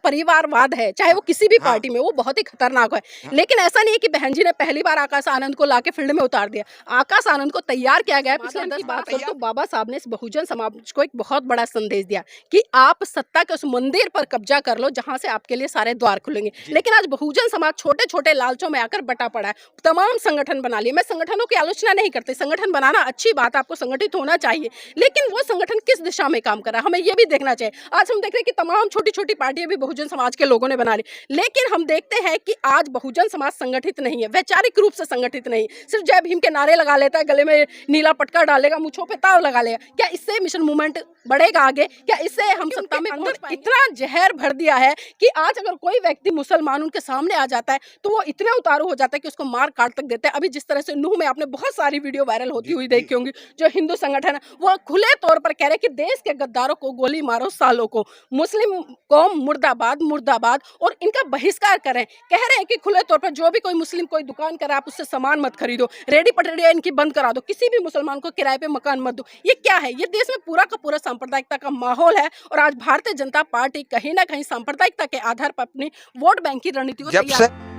परिवारवाद है, चाहे वो किसी भी पार्टी में, वो बहुत ही खतरनाक है। लेकिन ऐसा नहीं है कि बहन जी ने पहली बार आकाश आनंद को लाके फील्ड में उतार दिया। आकाश आनंद को तैयार किया गया है। पिछले 10 बात करूं तो बाबा साहब ने इस बहुजन समाज को एक बहुत बड़ा संदेश दिया कि आप सत्ता के उस मंदिर पर कब्जा कर लो जहां से आपके लिए सारे द्वार खुलेंगे। लेकिन आज बहुजन समाज छोटे छोटे लालचों में आकर बटा पड़ा है, तमाम संगठन बना लिए। मैं संगठनों की आलोचना नहीं करती, संगठन बनाना अच्छी बात, आपको संगठित होना चाहिए, लेकिन वो संगठन किस दिशा में काम कर रहा है हमें ये भी देखना चाहिए। आज हम देख रहे हैं कि तमाम छोटी छोटी पार्टियां भी बहुजन समाज के लोगों ने बना ली, लेकिन हम देखते हैं कि आज बहुजन समाज संगठित नहीं है, वैचारिक रूप से संगठित नहीं। सिर्फ जय भीम के नारे लगा लेता है, गले में नीला पटका डालेगा, मुछों पे ताव लगा लेगा। क्या इससे मिशन मूवमेंट बढ़ेगा आगे? क्या इससे हम सत्ता में अंदर इतना जहर भर दिया है कि आज अगर कोई व्यक्ति मुसलमान उनके सामने आ जाता है तो वो इतने उतारू हो जाता है कि उसको मार काट तक देते हैं। अभी जिस तरह से नूह में आपने बहुत सारी वीडियो वायरल होती हुई देखी होंगी, जो हिंदू संगठन है वो खुले तौर पर कह रहे हैं कि देश के गद्दारों को गोली मारो, सालों को मुस्लिम कौम मुर्दाबाद मुर्दाबाद, और इनका बहिष्कार करें। कह रहे हैं कि खुले तौर पर जो भी कोई मुस्लिम कोई दुकान करे आप उससे सामान मत खरीदो, रेडी पटरिया इनकी बंद करा दो, किसी भी मुसलमान को किराए पे मकान मत दो। ये क्या है? ये देश में पूरा का पूरा सांप्रदायिकता का माहौल है, और आज भारतीय जनता पार्टी कहीं ना कहीं सांप्रदायिकता के आधार पर अपनी वोट बैंक की रणनीति को तैयार।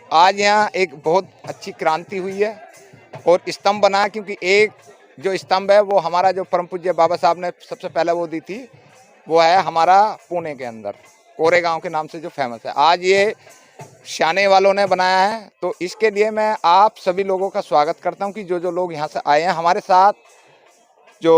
आज यहाँ एक बहुत अच्छी क्रांति हुई है और स्तंभ बना, क्योंकि एक जो स्तंभ है वो हमारा जो परम पूज्य बाबा साहब ने सबसे पहले वो दी थी, वो है हमारा पुणे के अंदर कोरेगांव के नाम से जो फेमस है। आज ये शाने वालों ने बनाया है, तो इसके लिए मैं आप सभी लोगों का स्वागत करता हूँ कि जो जो लोग यहाँ से आए हैं। हमारे साथ जो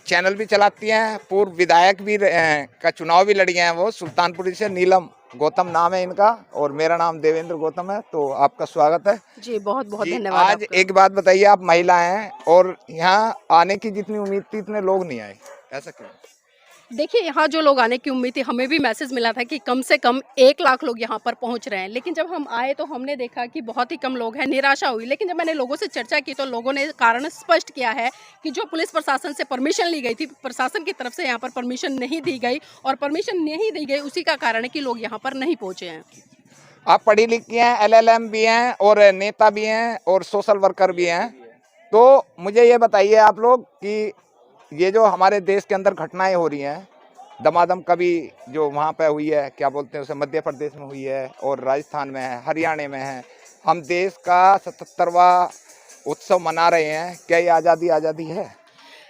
चैनल भी चलाती हैं, पूर्व विधायक भी का चुनाव भी लड़ी हैं, वो सुल्तानपुरी से नीलम गौतम नाम है इनका, और मेरा नाम देवेंद्र गौतम है। तो आपका स्वागत है जी, बहुत बहुत धन्यवाद। आज एक बात बताइए, आप महिला हैं और यहाँ आने की जितनी उम्मीद थी इतने लोग नहीं आए, ऐसा क्यों? देखिए, यहाँ जो लोग आने की उम्मीद थी, हमें भी मैसेज मिला था कि कम से कम 1 लाख लोग यहाँ पर पहुँच रहे हैं, लेकिन जब हम आए तो हमने देखा कि बहुत ही कम लोग हैं, निराशा हुई। लेकिन जब मैंने लोगों से चर्चा की तो लोगों ने कारण स्पष्ट किया है कि जो पुलिस प्रशासन से परमिशन ली गई थी, प्रशासन की तरफ से यहाँ पर परमिशन नहीं दी गई, और परमिशन नहीं दी गई उसी का कारण है कि लोग यहाँ पर नहीं पहुँचे हैं। आप पढ़ी लिखी हैं, LLM भी हैं और नेता भी हैं और सोशल वर्कर भी हैं, तो मुझे ये बताइए आप लोग कि ये जो हमारे देश के अंदर घटनाएं हो रही हैं, दमादम कभी जो वहाँ पे हुई है, क्या बोलते हैं उसे, मध्य प्रदेश में हुई है और राजस्थान में है, हरियाणा में है, हम देश का 77वां उत्सव मना रहे हैं, क्या ये आज़ादी है?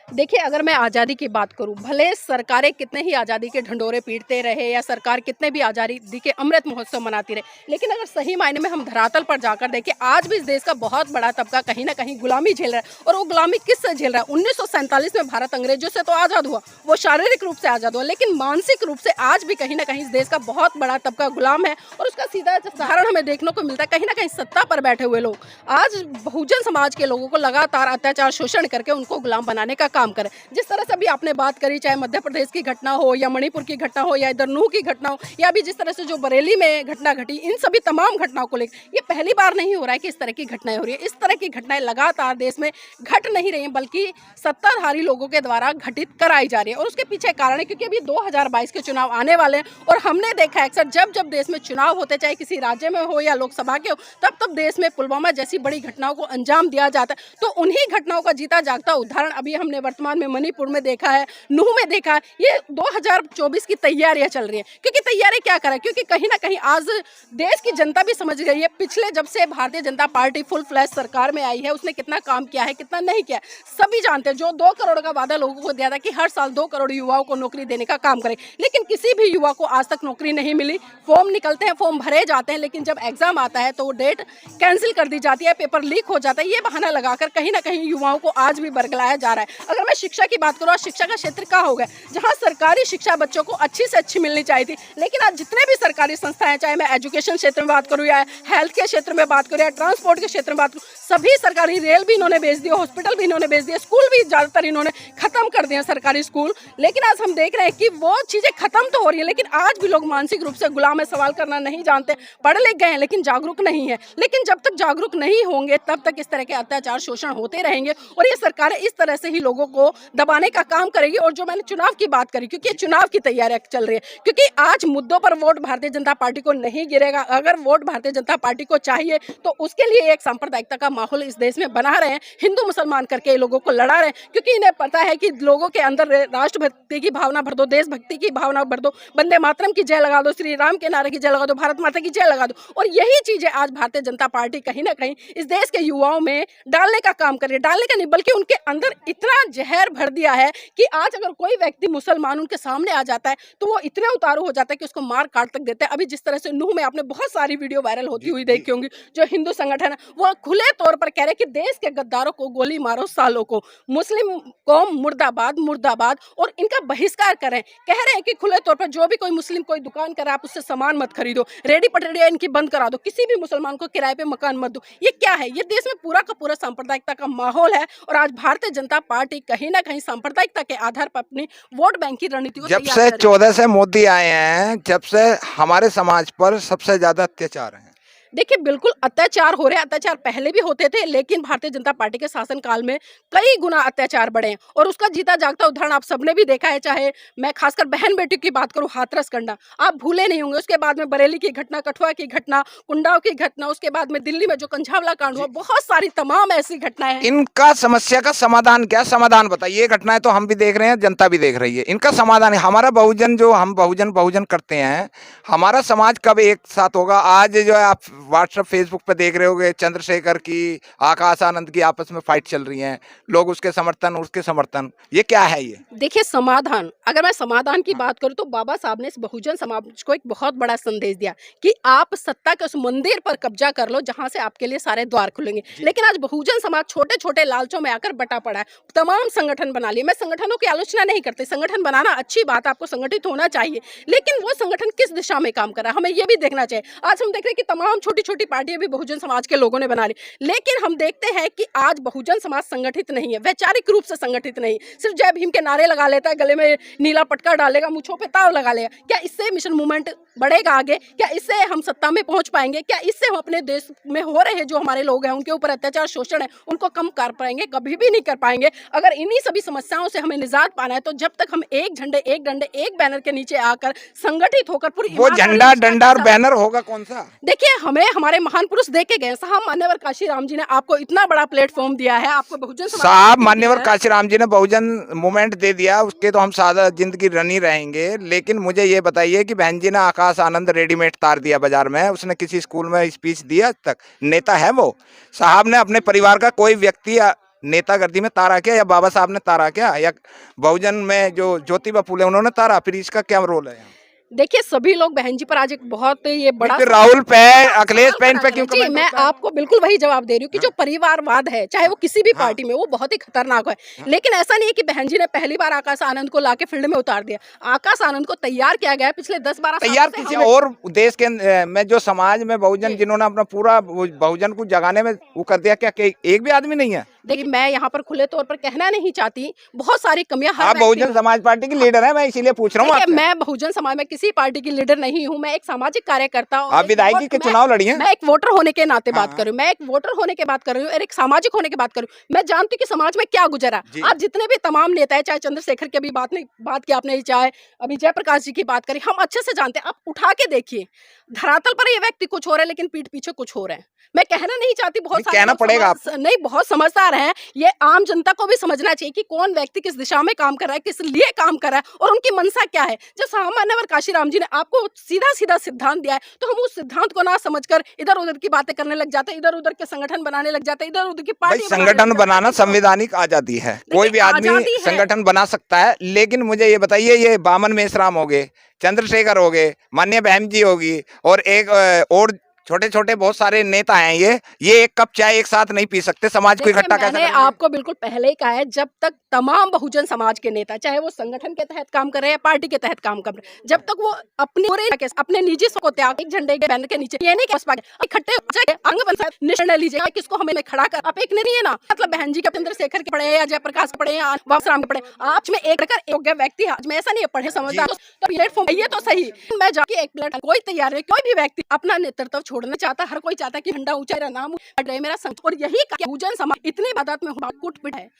देखिए, अगर मैं आज़ादी की बात करूं, भले सरकारें कितने ही आज़ादी के ढंडोरे पीटते रहे या सरकार कितने भी आज़ादी के अमृत महोत्सव मनाती रहे, लेकिन अगर सही मायने में हम धरातल पर जाकर देखें, आज भी इस देश का बहुत बड़ा तबका कहीं ना कहीं गुलामी झेल रहा है। और वो गुलामी किससे झेल रहा है? 1947 में भारत अंग्रेजों से तो आज़ाद हुआ, वो शारीरिक रूप से आज़ाद हुआ, लेकिन मानसिक रूप से आज भी कहीं ना कहीं इस देश का बहुत बड़ा तबका गुलाम है। और उसका सीधा उदाहरण हमें देखने को मिलता है, कहीं ना कहीं सत्ता पर बैठे हुए लोग आज बहुजन समाज के लोगों को लगातार अत्याचार शोषण करके उनको गुलाम बनाने का काम करें। जिस तरह से अभी आपने बात करी, चाहे मध्य प्रदेश की घटना हो या मणिपुर की घटना हो या इधर नूह की घटना हो, या अभी जिस तरह से जो बरेली में घटना घटी, इन सभी तमाम घटनाओं को लेकर ये पहली बार नहीं हो रहा है कि इस तरह की घटनाएं हो रही है। इस तरह की घटनाएं लगातार देश में घट नहीं रही हैं, बल्कि सत्ताधारी लोगों के द्वारा घटित कराई जा रही है। और उसके पीछे कारण है क्योंकि अभी 2022 के चुनाव आने वाले हैं, और हमने देखा है अक्सर जब जब देश में चुनाव होते, चाहे किसी राज्य में हो या लोकसभा के हो, तब तब देश में पुलवामा जैसी बड़ी घटनाओं को अंजाम दिया जाता है। तो उन्हीं घटनाओं का जीता जागता उदाहरण अभी हमने वर्तमान में मणिपुर में देखा है, नूह में देखा है। ये 2024 की तैयारियां चल रही हैं, क्योंकि तैयारी क्या करें, क्योंकि कहीं ना कहीं आज देश की जनता भी समझ गई है, पिछले जब से Bharatiya Janata party full flash सरकार में आई है, उसने कितना काम किया है, कितना नहीं किया, सभी जानते हैं। जो 2 करोड़ का वादा लोगों को दिया था कि हर साल 2 करोड़ युवाओं को नौकरी देने का काम करें, लेकिन किसी भी युवा को आज तक नौकरी नहीं मिली। फॉर्म निकलते हैं, फॉर्म भरे जाते हैं, लेकिन जब एग्जाम आता है तो वो डेट कैंसिल कर दी जाती है, पेपर लीक हो जाता है। ये बहाना लगाकर कहीं ना कहीं युवाओं को आज भी बरगलाया जा रहा है। अगर मैं शिक्षा की बात करूँ, शिक्षा का क्षेत्र क्या हो गया, जहां सरकारी शिक्षा बच्चों को अच्छी से अच्छी मिलनी चाहिए थी, लेकिन आज जितने भी सरकारी संस्थाएं, चाहे मैं एजुकेशन क्षेत्र में बात करूं या हेल्थ के क्षेत्र में बात करूं या ट्रांसपोर्ट के क्षेत्र में बात करूं, सभी सरकारी, रेल भी इन्होंने बेच दिया, हॉस्पिटल भी इन्होंने बेच दिया, स्कूल भी ज्यादातर इन्होंने खत्म कर दिया, सरकारी स्कूल। लेकिन आज हम देख रहे हैं कि वो चीजें खत्म तो हो रही है, लेकिन आज भी लोग मानसिक रूप से गुलाम है, सवाल करना नहीं जानते, पढ़ लिख गए हैं लेकिन जागरूक नहीं है। लेकिन जब तक जागरूक नहीं होंगे तब तक इस तरह के अत्याचार शोषण होते रहेंगे, और ये सरकारें इस तरह से ही लोगों लोगों को दबाने का काम करेगी। और जो मैंने चुनाव की बात करी, क्योंकि चुनाव की तैयारियां चल रही है, क्योंकि आज मुद्दों पर वोट भारतीय जनता पार्टी को नहीं गिरेगा। अगर वोट भारतीय जनता पार्टी को चाहिए तो उसके लिए एक सांप्रदायिकता का माहौल इस देश में बना रहे हैं, हिंदू मुसलमान करके लोगों को लड़ा रहे हैं, क्योंकि इन्हें पता है कि लोगों के अंदर राष्ट्रभक्ति की भावना भर दो, देशभक्ति की भावना भर दो, वंदे मातरम की जय लगा दो, श्री राम के नारे की जय लगा दो, भारत माता की जय लगा दो। और यही चीजें आज भारतीय जनता पार्टी कहीं ना कहीं इस देश के युवाओं में डालने का काम कर रही है। डालने का नहीं, बल्कि उनके अंदर इतना जहर भर दिया है कि आज अगर कोई व्यक्ति मुसलमान उनके सामने आ जाता है तो वो इतने उतारू हो जाता है कि उसको मार काट तक देते हैं। अभी जिस तरह से नूह में आपने बहुत सारी वीडियो वायरल होती हुई देखी होंगी, जो हिंदू संगठन है वो खुले तौर पर कह रहे कि देश के गद्दारों को गोली मारो, सालों को मुस्लिम कौम मुर्दाबाद मुर्दाबाद, और इनका बहिष्कार करें। कह रहे हैं कि खुले तौर पर जो भी कोई मुस्लिम कोई दुकान करे आप उससे सामान मत खरीदो, रेडी पटरियां इनकी बंद करा दो, किसी भी मुसलमान को किराए पे मकान मत दो। ये क्या है? ये देश में पूरा का पूरा सांप्रदायिकता का माहौल है। और आज भारतीय जनता पार्टी कहीं ना कहीं सांप्रदायिकता के आधार पर अपनी वोट बैंक की रणनीति को जब से 14 से मोदी आए हैं, जब से हमारे समाज पर सबसे ज्यादा अत्याचार है। देखिए, बिल्कुल अत्याचार हो रहे हैं। अत्याचार पहले भी होते थे, लेकिन भारतीय जनता पार्टी के शासनकाल में कई गुना अत्याचार बढ़े हैं। और उसका जीता जागता उदाहरण आप सबने भी देखा है। चाहे मैं खासकर बहन बेटी की बात करूं, हाथरस कांड आप भूले नहीं होंगे। उसके बाद में बरेली की घटना, कठुआ की घटना, कुंडाव की घटना, उसके बाद में दिल्ली में जो कंझावला कांड हुआ, बहुत सारी तमाम ऐसी घटनाएं हैं। इनका समस्या का समाधान क्या? समाधान बताइए। ये घटनाएं तो हम भी देख रहे हैं, जनता भी देख रही है। इनका समाधान है हमारा बहुजन, जो हम बहुजन करते हैं, हमारा समाज कब एक साथ होगा? आज जो है आप व्हाट्सएप फेसबुक पे देख रहे होगे, चंद्रशेखर की, आकाश आनंद की आपस में फाइट चल रही है, लोग उसके समर्थन उसके समर्थन। ये क्या है? ये देखिए, समाधान, अगर मैं समाधान की बात करूं तो बाबा साहब ने इस बहुजन समाज को एक बहुत बड़ा संदेश दिया कि आप सत्ता के उस मंदिर पर कब्जा कर लो जहां से आपके लिए सारे द्वार खुलेंगे। लेकिन आज बहुजन समाज छोटे छोटे लालचों में आकर बटा पड़ा है, तमाम संगठन बना लिए। मैं संगठनों की आलोचना नहीं करती, संगठन बनाना अच्छी बात, आपको संगठित होना चाहिए, लेकिन वो संगठन किस दिशा में काम कर रहा है हमें ये भी देखना चाहिए। आज हम देख रहे हैं कि तमाम छोटी छोटी पार्टियां भी बहुजन समाज के लोगों ने बना ली, लेकिन हम देखते हैं कि आज बहुजन समाज संगठित नहीं है, वैचारिक रूप से संगठित नहीं। सिर्फ जय भीम के नारे लगा लेता है, गले में नीला पटका डालेगा, मुछों पे ताव लगा लेगा। क्या इससे मिशन मूवमेंट बढ़ेगा आगे? क्या इससे हम सत्ता में पहुंच पाएंगे? क्या इससे हम अपने देश में हो रहे जो हमारे लोग हैं उनके ऊपर अत्याचार शोषण है उनको कम कर पाएंगे? कभी भी नहीं कर पाएंगे। अगर इन्हीं सभी समस्याओं से हमें निजात पाना है तो जब तक हम एक झंडे एक डंडे एक बैनर के नीचे आकर संगठित होकर पूरी वो झंडा डंडा और बैनर होगा कौन सा? देखिए, हमें हमारे महान पुरुष देके गए साहब, मान्यवर काशीराम जी ने आपको इतना बड़ा प्लेटफॉर्म दिया है, आपको बहुजन साहब मान्यवर काशीराम जी ने बहुजन मूवमेंट दे दिया, उसके तो हम सादा जिंदगी रनी रहेंगे। लेकिन मुझे ये बताइए कि बहन जी ने आकाश आनंद रेडीमेड तार दिया बाजार में, उसने किसी स्कूल में स्पीच दिया आज तक? नेता है वो? साहब ने अपने परिवार का कोई व्यक्ति नेता गर्दी में तारा क्या, या बाबा साहब ने तारा क्या, या बहुजन में जो ज्योतिबा फूले उन्होंने तारा? फिर इसका क्या रोल है? देखिए, सभी लोग बहन जी पर आज एक बहुत ये बड़ा राहुल पे, अखिलेश पे, इन पे क्यों कमेंट? मैं आपको बिल्कुल वही जवाब दे रही हूँ कि जो परिवारवाद है, चाहे वो किसी भी पार्टी में, वो बहुत ही खतरनाक है। लेकिन ऐसा नहीं है कि बहन जी ने पहली बार आकाश आनंद को लाके फील्ड में उतार दिया। आकाश आनंद को तैयार किया गया पिछले 10-12 साल तैयार किसी और देश के में, जो समाज में बहुजन जिन्होंने अपना पूरा बहुजन को जगाने में वो कर दिया, क्या एक भी आदमी नहीं है? देखिए, मैं यहाँ पर खुले तौर पर कहना नहीं चाहती, बहुत सारी कमियां आप बहुजन समाज पार्टी की लीडर है, मैं इसीलिए पूछ रहा हूँ। मैं बहुजन समाज में किसी पार्टी की लीडर नहीं हूँ, मैं एक सामाजिक कार्यकर्ता हूँ। आप विधायकी के चुनाव लड़ी हैं? मैं एक वोटर होने के नाते बात कर रही हूँ, मैं एक वोटर होने के बात कर रही हूँ और एक सामाजिक होने की बात कर रही हूँ। मैं जानती हूँ कि समाज में क्या गुजरा। आज जितने भी तमाम नेता है, चाहे चंद्रशेखर की अभी बात की आपने, चाहे अभी जयप्रकाश जी की बात करी, हम अच्छे से जानते हैं। आप उठा के देखिए, धरातल पर ये व्यक्ति कुछ हो रहे हैं लेकिन पीठ पीछे कुछ हो रहे हैं। मैं कहना नहीं चाहती, बहुत कहना पड़ेगा नहीं, बहुत समझदार हैं, ये आम जनता को भी समझना चाहिए कि कौन व्यक्ति किस दिशा में काम कर रहा है, किस लिए काम कर रहा है और उनकी मंशा क्या है। जब साहब मान्यवर काशीराम जी ने आपको सीधा सीधा सिद्धांत दिया है तो हम उस सिद्धांत को ना समझकर इधर उधर की बातें करने लग जाते हैं, इधर उधर के संगठन बनाने लग जाते हैं, इधर उधर की पार्टी। संगठन बनाना संवैधानिक आजादी है, कोई भी आदमी संगठन बना सकता है। लेकिन मुझे ये बताइए, ये बामन मेश्राम हो गए, चंद्रशेखर हो गए, माननीय बहन जी होगी, और एक और छोटे छोटे बहुत सारे नेता हैं, ये एक कप चाय एक साथ नहीं पी सकते, समाज को इकट्ठा कैसे? मैंने आपको बिल्कुल पहले ही कहा है, जब तक तमाम बहुजन समाज के नेता, चाहे वो संगठन के तहत काम कर रहे हैं या पार्टी के तहत काम कर रहे हैं, जब तक वो अपने निजी को त्याग एक झंडे के बैनर के नीचे ये नहीं कह पाएंगे, इकट्ठे अंग बन निर्णय लीजिए किसको हमें खड़ा कर। आप एक नहीं है ना, मतलब बहन जी के चंद्रशेखर के पढ़े या जयप्रकाश पढ़े या बाबूराम के पढ़े, आज में एक योग्य व्यक्ति है, में ऐसा नहीं है पढ़े समझदार तो प्लेटफॉर्म ये तो सही। मैं जाके एक प्लेट, कोई तैयार है, कोई भी व्यक्ति अपना नेतृत्व छोड़ना चाहता, हर कोई चाहता कि झंडा ऊंचा, मेरा नाम मेरा संत, और यही बहुजन समाज इतनी बात में कुट पिट है।